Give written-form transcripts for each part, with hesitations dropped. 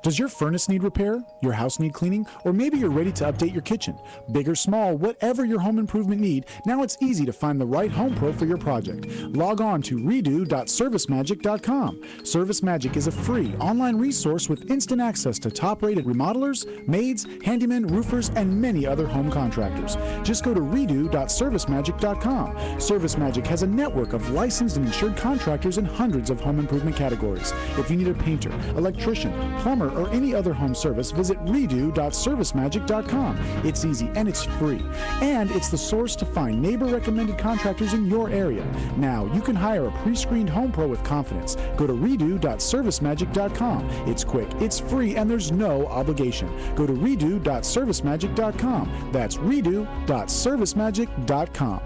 Does your furnace need repair? Your house need cleaning? Or maybe you're ready to update your kitchen? Big or small, whatever your home improvement need, now it's easy to find the right home pro for your project. Log on to redo.servicemagic.com. ServiceMagic is a free online resource with instant access to top-rated remodelers, maids, handymen, roofers, and many other home contractors. Just go to redo.servicemagic.com. ServiceMagic has a network of licensed and insured contractors in hundreds of home improvement categories. If you need a painter, electrician, plumber, or any other home service, visit redo.servicemagic.com. It's easy and it's free. And it's the source to find neighbor-recommended contractors in your area. Now, you can hire a pre-screened home pro with confidence. Go to redo.servicemagic.com. It's quick, it's free, and there's no obligation. Go to redo.servicemagic.com. That's redo.servicemagic.com.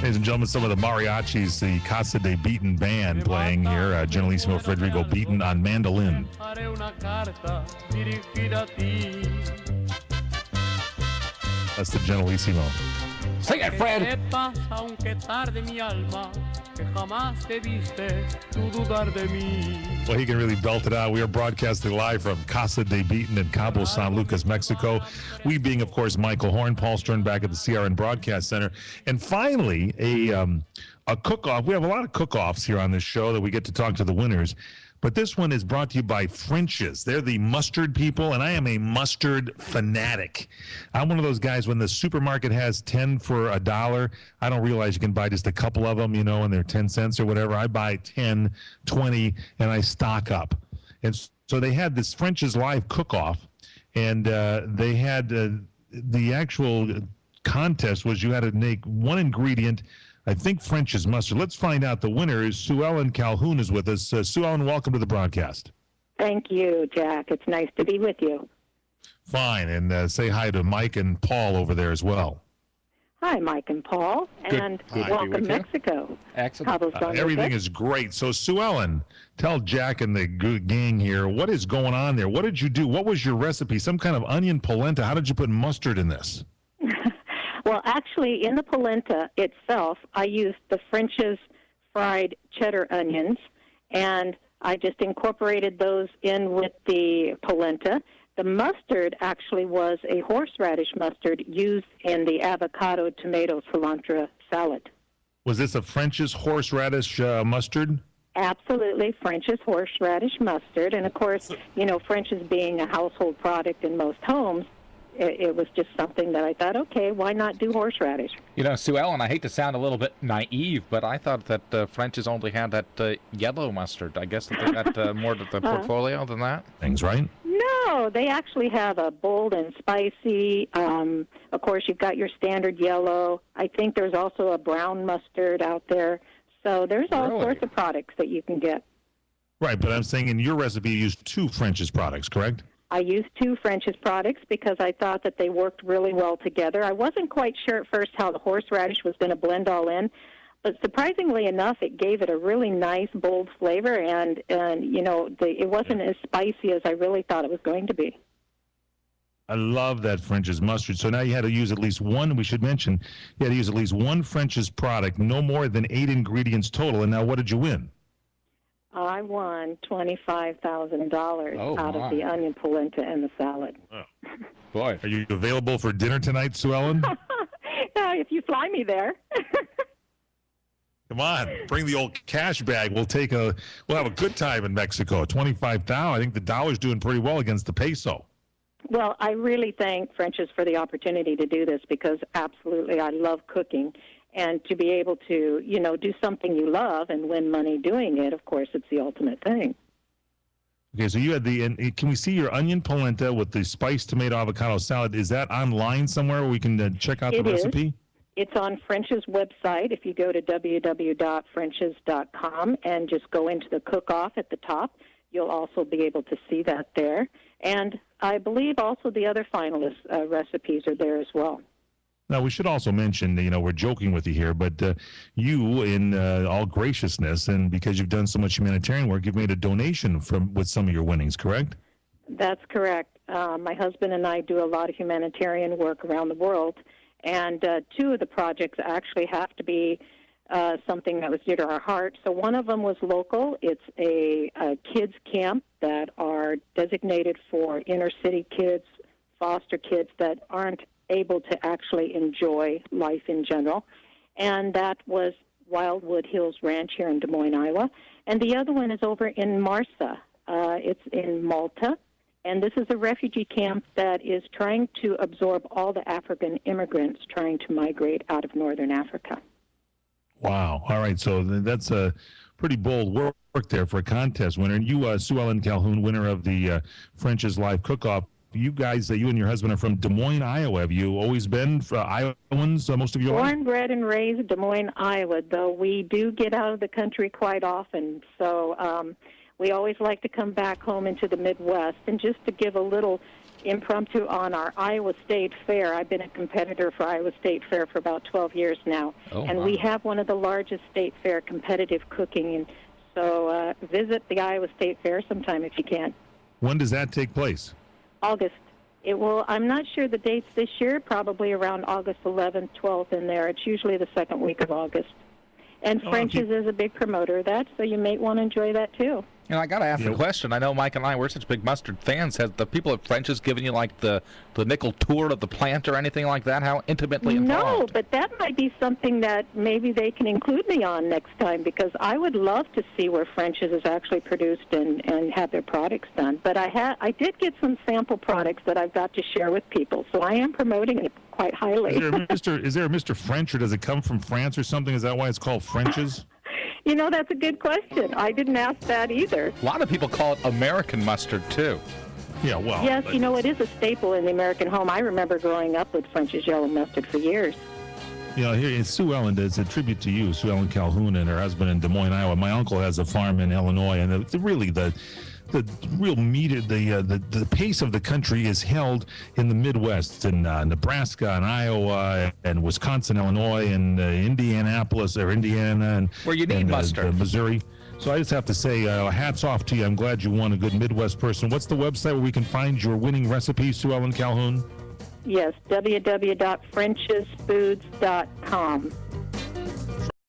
Ladies and gentlemen, some of the mariachis, the Casa de Beaton band playing here. Generalissimo Federico Beaton on mandolin. That's the Generalissimo. Sing it, Fred. Well, he can really belt it out. We are broadcasting live from Casa de Beaton in Cabo San Lucas, Mexico. We being, of course, Michael Horn, Paul Stern back at the CRN Broadcast Center. And finally, a cook-off. We have a lot of cook-offs here on this show that we get to talk to the winners. But this one is brought to you by French's. They're the mustard people, and I am a mustard fanatic. I'm one of those guys, when the supermarket has 10 for $1, I don't realize you can buy just a couple of them, and they're 10 cents or whatever. I buy 10, 20, and I stock up. And so they had this French's Live cook-off, and they had the actual contest was you had to make one ingredient, I think French's mustard. Let's find out. The winner is Suellen Calhoun is with us. Suellen, welcome to the broadcast. Thank you, Jack. It's nice to be with you. Fine. And say hi to Mike and Paul over there as well. Hi, Mike and Paul. And welcome, Mexico. Excellent. Everything is great. So, Suellen, tell Jack and the gang here, what is going on there? What did you do? What was your recipe? Some kind of onion polenta. How did you put mustard in this? Well, actually, in the polenta itself, I used the French's fried cheddar onions, and I just incorporated those in with the polenta. The mustard actually was a horseradish mustard used in the avocado, tomato, cilantro salad. Was this a French's horseradish mustard? Absolutely, French's horseradish mustard. And, of course, French's being a household product in most homes, it was just something that I thought, okay, why not do horseradish? Suellen, I hate to sound a little bit naive, but I thought that French's only had that yellow mustard. I guess that they got more to the portfolio than that. Things right? No, they actually have a bold and spicy. Of course, you've got your standard yellow. I think there's also a brown mustard out there. So there's all sorts of products that you can get. Right, but I'm saying in your recipe you used 2 French's products, correct? I used 2 French's products because I thought that they worked really well together. I wasn't quite sure at first how the horseradish was going to blend all in, but surprisingly enough, it gave it a really nice, bold flavor, and it wasn't as spicy as I really thought it was going to be. I love that French's mustard. So now you had to use at least one. We should mention you had to use at least one French's product, no more than 8 ingredients total. And now what did you win? I won $25,000 out of the onion polenta and the salad. Oh. Boy, are you available for dinner tonight, Suellen? If you fly me there. Come on, bring the old cash bag. We'll have a good time in Mexico. $25,000. I think the dollar's doing pretty well against the peso. Well, I really thank French's for the opportunity to do this because absolutely I love cooking. And to be able to, do something you love and win money doing it, of course, it's the ultimate thing. Okay, so you had can we see your onion polenta with the spiced tomato avocado salad? Is that online somewhere where we can check out the recipe? It's on French's website. If you go to www.frenches.com and just go into the cook-off at the top, you'll also be able to see that there. And I believe also the other finalist recipes are there as well. Now, we should also mention, we're joking with you here, but you, in all graciousness, and because you've done so much humanitarian work, you've made a donation with some of your winnings, correct? That's correct. My husband and I do a lot of humanitarian work around the world, and two of the projects actually have to be something that was dear to our heart. So one of them was local. It's a kids camp that are designated for inner city kids, foster kids that aren't able to actually enjoy life in general. And that was Wildwood Hills Ranch here in Des Moines, Iowa. And the other one is over in Marsa. It's in Malta. And this is a refugee camp that is trying to absorb all the African immigrants trying to migrate out of northern Africa. Wow. All right. So that's a pretty bold work there for a contest winner. And you, Suellen Calhoun, winner of the French's Live Cook-Off, you guys, you and your husband are from Des Moines, Iowa. Have you always been Iowans most of your life? Born, bred, and raised in Des Moines, Iowa, though we do get out of the country quite often. So we always like to come back home into the Midwest. And just to give a little impromptu on our Iowa State Fair, I've been a competitor for Iowa State Fair for about 12 years now. We have one of the largest state fair competitive cooking. And so visit the Iowa State Fair sometime if you can. When does that take place? August. It will. I'm not sure the dates this year, probably around August 11th, 12th in there. It's usually the second week of August. And French's is a big promoter of that, so you may want to enjoy that too. And I got to ask the question. I know Mike and I, we're such big mustard fans. Has the people at French's given you like the nickel tour of the plant or anything like that? How intimately involved? No, but that might be something that maybe they can include me on next time, because I would love to see where French's is actually produced and have their products done. But I did get some sample products that I've got to share with people, so I am promoting it quite highly. Is there a Mr. French, or does it come from France or something? Is that why it's called French's? That's a good question. I didn't ask that either. A lot of people call it American mustard, too. Yeah, well. Yes, it is a staple in the American home. I remember growing up with French's yellow mustard for years. Here in Suellen, it's a tribute to you, Suellen Calhoun, and her husband in Des Moines, Iowa. My uncle has a farm in Illinois, and the real meat, the pace of the country is held in the Midwest, in Nebraska and Iowa and Wisconsin, Illinois, and Indianapolis or Indiana, and where you need mustard, Missouri. So I just have to say, hats off to you. I'm glad you won, a good Midwest person. What's the website where we can find your winning recipes, Suellen Calhoun? Yes, www.frenchesfoods.com.